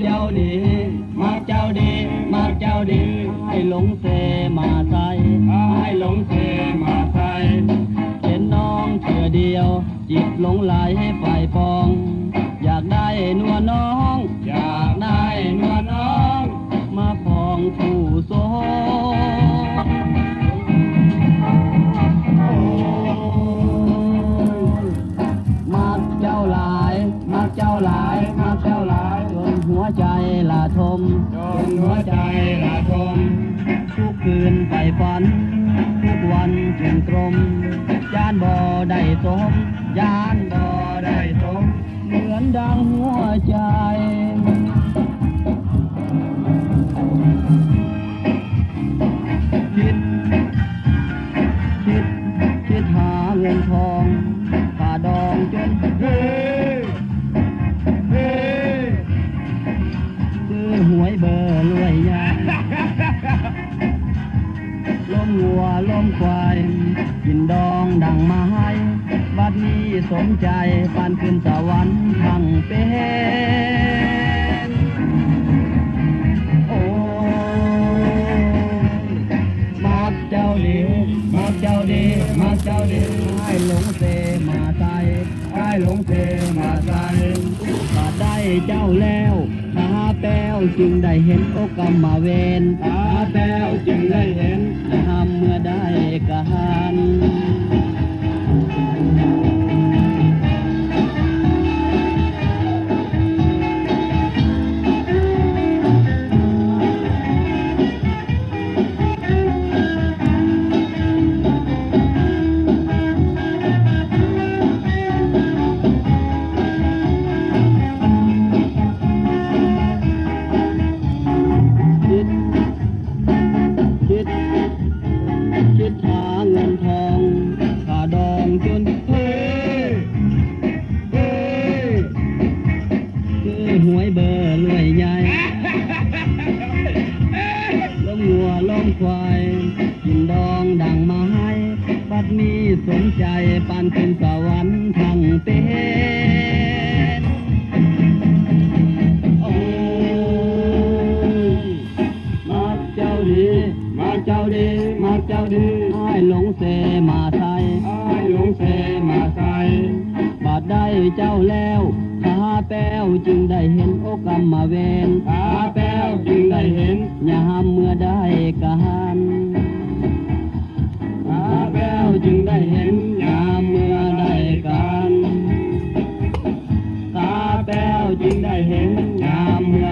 เจ้าดีมักเจ้าดีมักเจ้าดีให้หลงเสมาใส่ให้หลงเสมาใส่เห็นน้องเชื่อเดียวจิตหลงไหลให้ไฟปองอยากได้นัวน้องอยากได้นัวน้องมาพองผู้โซมักเจ้าหลายมักเจ้าหลายมักเจ้าหลายจนหัวใจละทมจนหัวใจละทมทุกคืนไปฝันทุกวันจึงตรมย่านบ่ได้สมย่านบ่ได้สมเหมือนดังหัวใจคิดคิดคิดหาเงินทองค่าดองจนเฮ้เฮ้ซื้อหวยเบอร์รวยยาล้มวัวล้มควายกินดองดังไม้บัดนี้สมใจปานขึ้นสวรรค์ทั้งเป็นโอ้มักเจ้าดีมักเจ้าดีมักเจ้าดีให้หลงเสมาใส่ให้หลงเสมาใส่บัดได้เจ้าแล้วตาแป้วจึงได้เห็นโอกรรมเวรตาแป้วจึงได้เห็นทำเมื่อได้การคิดหาเงินทองค่าดองจนเฮ้เฮ้ซื้อหวยเบอร์รวยใหญ่ล้มวัวล้มควายกินดองดังไม้บัดนี้สนใจปานขึ้นสวรรค์ทั้งเป็นโอ้มักเจ้าดีมักเจ้าดีมักเจ้าดีให้หลงเสมาใส่ให้หลงเสมาใส่บัดได้เจ้าแล้วข้าแป้วจึงได้เห็นโอกรรมเวรข้าแป้วจึงได้เห็นยามเมื่อได้การข้าแป้วจึงได้เห็นยามเมื่อได้การข้าแป้วจึงได้เห็นยามเมื่อ